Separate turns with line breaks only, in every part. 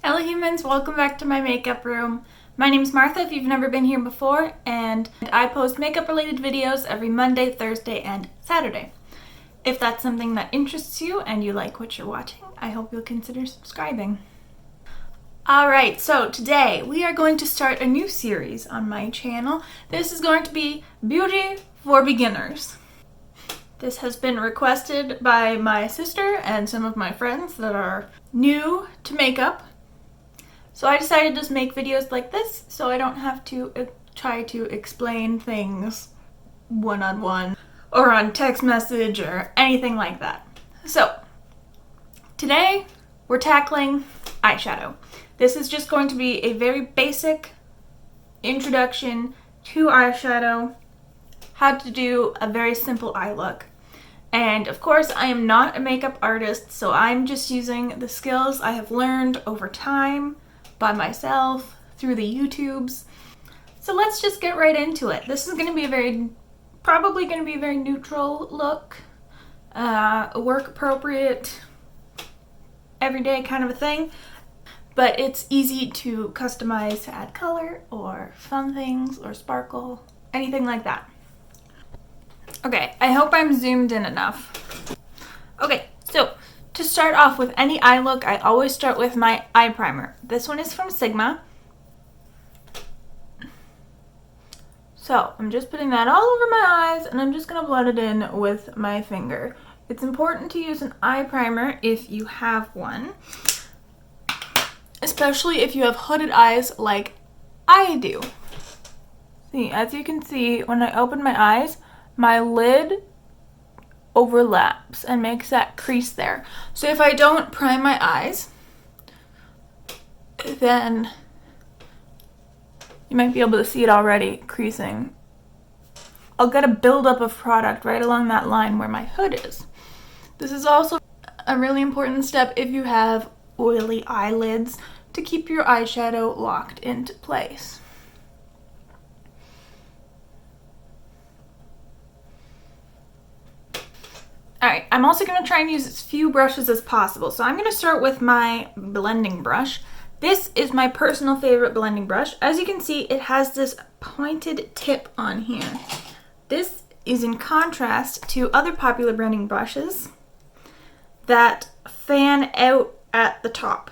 Hello humans, welcome back to my makeup room. My name is Martha if you've never been here before, and I post makeup related videos every Monday, Thursday, and Saturday. If that's something that interests you and you like what you're watching, I hope you'll consider subscribing. Alright, so today we are going to start a new series on my channel. This is going to be Beauty for Beginners. This has been requested by my sister and some of my friends that are new to makeup. So I decided to just make videos like this so I don't have to try to explain things one-on-one or on text message or anything like that. So today we're tackling eyeshadow. This is just going to be a very basic introduction to eyeshadow, how to do a very simple eye look. And of course, I am not a makeup artist, so I'm just using the skills I have learned over time by myself through the YouTubes. So let's just get right into it. This is going to be probably going to be a very neutral look, work appropriate, everyday kind of a thing. But it's easy to customize to add color or fun things or sparkle, anything like that. Okay, I hope I'm zoomed in enough. Okay, so to start off with any eye look, I always start with my eye primer. This one is from Sigma. So I'm just putting that all over my eyes and I'm just going to blend it in with my finger. It's important to use an eye primer if you have one, especially if you have hooded eyes like I do. See, as you can see, when I open my eyes, my lid overlaps and makes that crease there. So if I don't prime my eyes, then you might be able to see it already creasing. I'll get a buildup of product right along that line where my hood is. This is also a really important step if you have oily eyelids to keep your eyeshadow locked into place. Alright, I'm also going to try and use as few brushes as possible. So I'm going to start with my blending brush. This is my personal favorite blending brush. As you can see, it has this pointed tip on here. This is in contrast to other popular blending brushes that fan out at the top.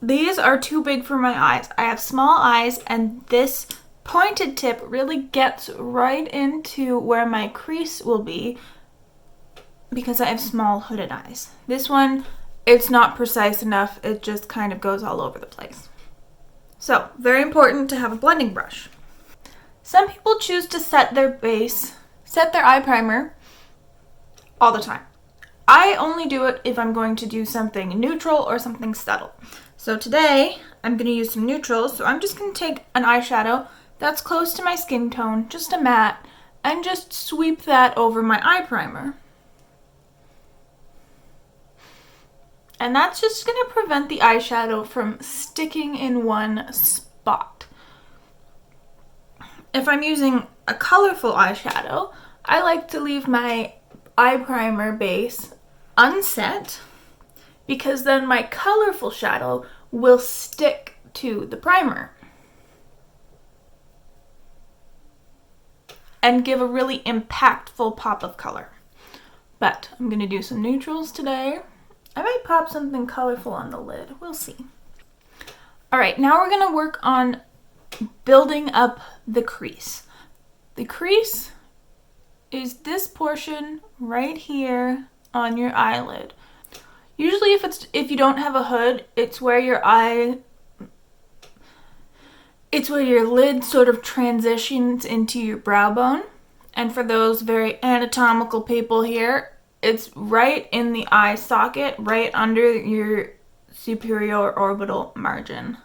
These are too big for my eyes. I have small eyes and this pointed tip really gets right into where my crease will be because I have small hooded eyes. This one, it's not precise enough. It just kind of goes all over the place. So, very important to have a blending brush. Some people choose to set their eye primer all the time. I only do it if I'm going to do something neutral or something subtle. So today, I'm going to use some neutrals. So I'm just going to take an eyeshadow that's close to my skin tone, just a matte, and just sweep that over my eye primer. And that's just going to prevent the eyeshadow from sticking in one spot. If I'm using a colorful eyeshadow, I like to leave my eye primer base unset because then my colorful shadow will stick to the primer and give a really impactful pop of color. But I'm going to do some neutrals today. I might pop something colorful on the lid. We'll see. Alright, now we're going to work on building up the crease. The crease is this portion right here on your eyelid. Usually if you don't have a hood, it's where your lid sort of transitions into your brow bone. And for those very anatomical people here, it's right in the eye socket, right under your superior orbital margin.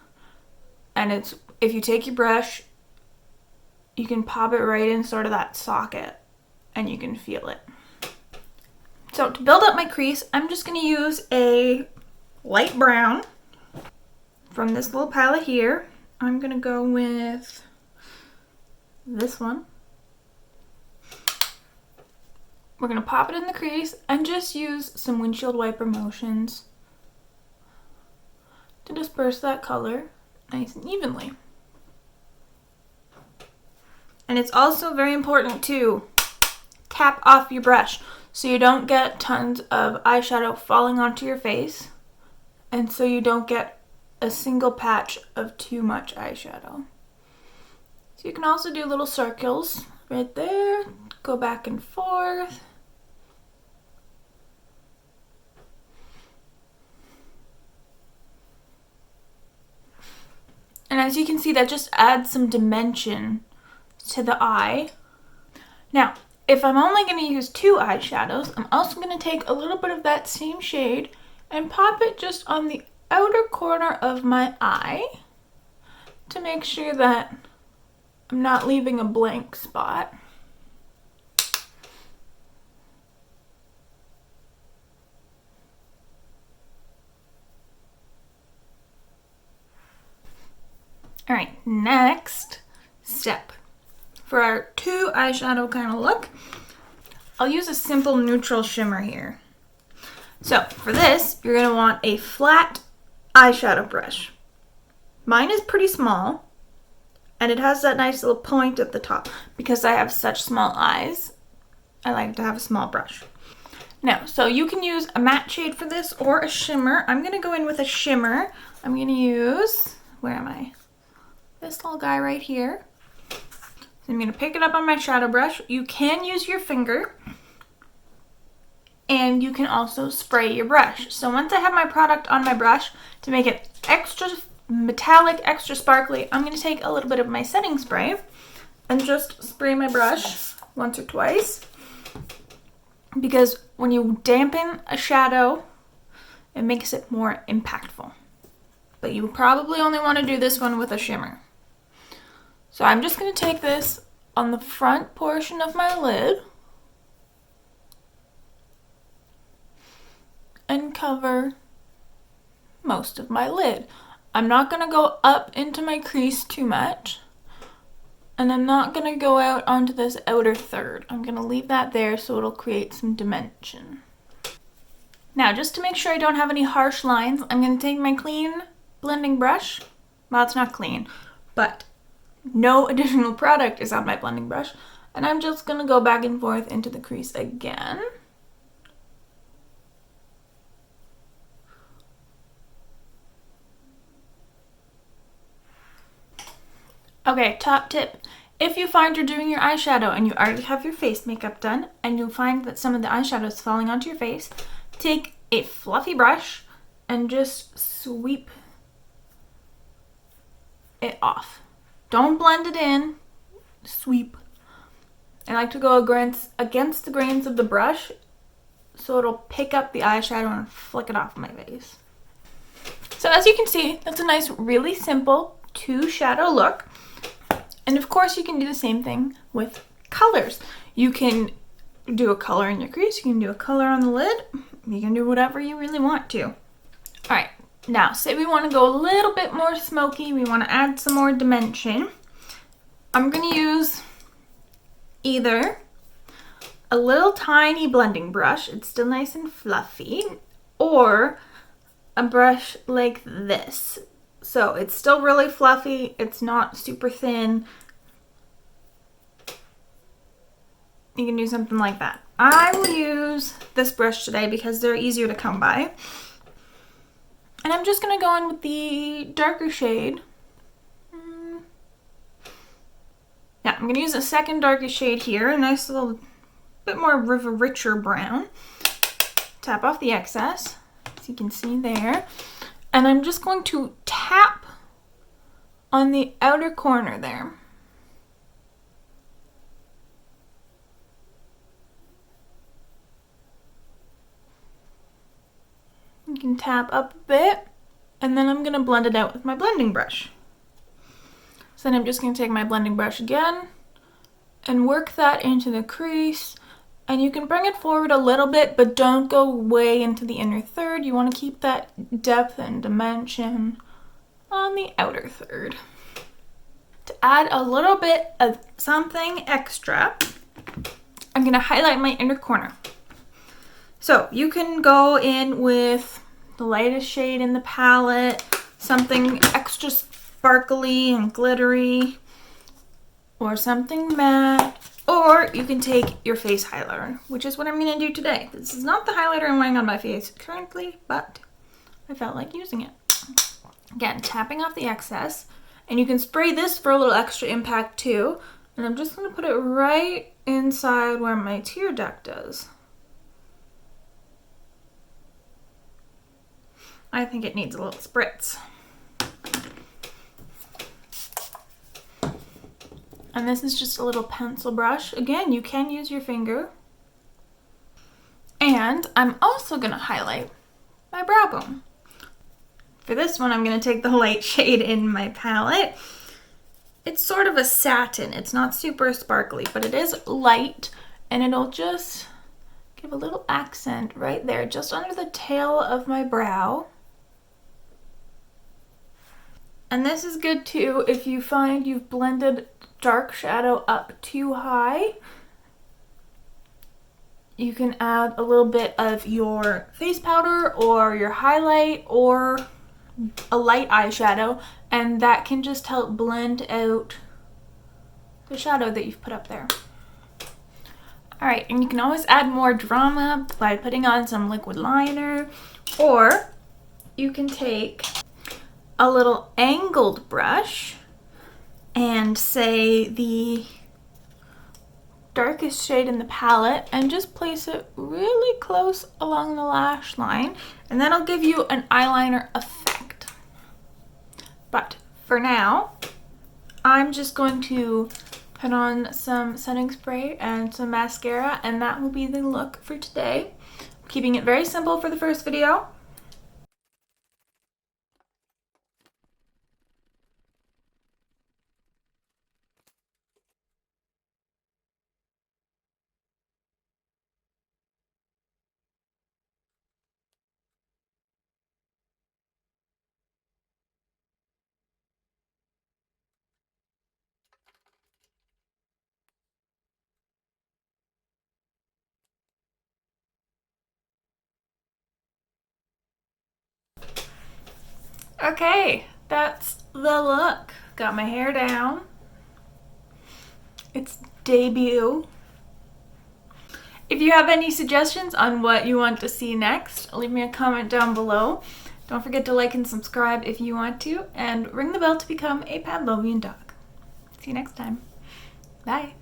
And if you take your brush, you can pop it right in sort of that socket and you can feel it. So to build up my crease, I'm just going to use a light brown from this little palette here. I'm going to go with this one. We're going to pop it in the crease and just use some windshield wiper motions to disperse that color nice and evenly. And it's also very important to tap off your brush so you don't get tons of eyeshadow falling onto your face, and so you don't get a single patch of too much eyeshadow. So you can also do little circles right there, go back and forth. And as you can see, that just adds some dimension to the eye. Now, if I'm only going to use 2 eyeshadows, I'm also going to take a little bit of that same shade and pop it just on the outer corner of my eye to make sure that I'm not leaving a blank spot. All right, next step. For our 2 eyeshadow kind of look, I'll use a simple neutral shimmer here. So for this, you're going to want a flat eyeshadow brush. Mine is pretty small, and it has that nice little point at the top. Because I have such small eyes, I like to have a small brush. Now, so you can use a matte shade for this or a shimmer. I'm going to go in with a shimmer. I'm going to use, where am I? This little guy right here. So I'm going to pick it up on my shadow brush. You can use your finger, and you can also spray your brush. So once I have my product on my brush, to make it extra metallic, extra sparkly, I'm going to take a little bit of my setting spray and just spray my brush once or twice. Because when you dampen a shadow, it makes it more impactful. But you probably only want to do this one with a shimmer. So I'm just going to take this on the front portion of my lid and cover most of my lid. I'm not going to go up into my crease too much, and I'm not going to go out onto this outer third. I'm going to leave that there so it'll create some dimension. Now, just to make sure I don't have any harsh lines, I'm going to take my clean blending brush. Well, it's not clean, but no additional product is on my blending brush. And I'm just going to go back and forth into the crease again. Okay, top tip. If you find you're doing your eyeshadow and you already have your face makeup done, and you find that some of the eyeshadow is falling onto your face, take a fluffy brush and just sweep it off. Don't blend it in, sweep. I like to go against the grains of the brush so it'll pick up the eyeshadow and flick it off my face. So as you can see, that's a nice, really simple 2 shadow look. And of course you can do the same thing with colors. You can do a color in your crease, you can do a color on the lid, you can do whatever you really want to. All right. Now, say we want to go a little bit more smoky, we want to add some more dimension. I'm going to use either a little tiny blending brush, it's still nice and fluffy, or a brush like this. So it's still really fluffy, it's not super thin. You can do something like that. I will use this brush today because they're easier to come by. And I'm just going to go in with the darker shade. Yeah, I'm going to use a second darker shade here. A nice little bit more of a richer brown. Tap off the excess, as you can see there. And I'm just going to tap on the outer corner there. You can tap up a bit, and then I'm going to blend it out with my blending brush. So then I'm just going to take my blending brush again and work that into the crease. And you can bring it forward a little bit, but don't go way into the inner third. You want to keep that depth and dimension on the outer third. To add a little bit of something extra, I'm going to highlight my inner corner. So you can go in with the lightest shade in the palette. something extra sparkly and glittery, or something matte, or you can take your face highlighter, which is what I'm going to do today. This is not the highlighter I'm wearing on my face currently, but I felt like using it. Again, tapping off the excess, and you can spray this for a little extra impact too, and I'm just going to put it right inside where my tear duct is. I think it needs a little spritz. And this is just a little pencil brush. Again, you can use your finger. And I'm also going to highlight my brow bone. For this one, I'm going to take the light shade in my palette. It's sort of a satin. It's not super sparkly, but it is light, and it'll just give a little accent right there, just under the tail of my brow. And this is good too if you find you've blended dark shadow up too high. You can add a little bit of your face powder or your highlight or a light eyeshadow, and that can just help blend out the shadow that you've put up there. Alright, and you can always add more drama by putting on some liquid liner, or you can take a little angled brush and say the darkest shade in the palette and just place it really close along the lash line, and that'll give you an eyeliner effect. But for now, I'm just going to put on some setting spray and some mascara, and that will be the look for today. Keeping it very simple for the first video. Okay, that's the look. Got my hair down. It's debut. If you have any suggestions on what you want to see next, leave me a comment down below. Don't forget to like and subscribe if you want to, and ring the bell to become a Pavlovian dog. See you next time. Bye.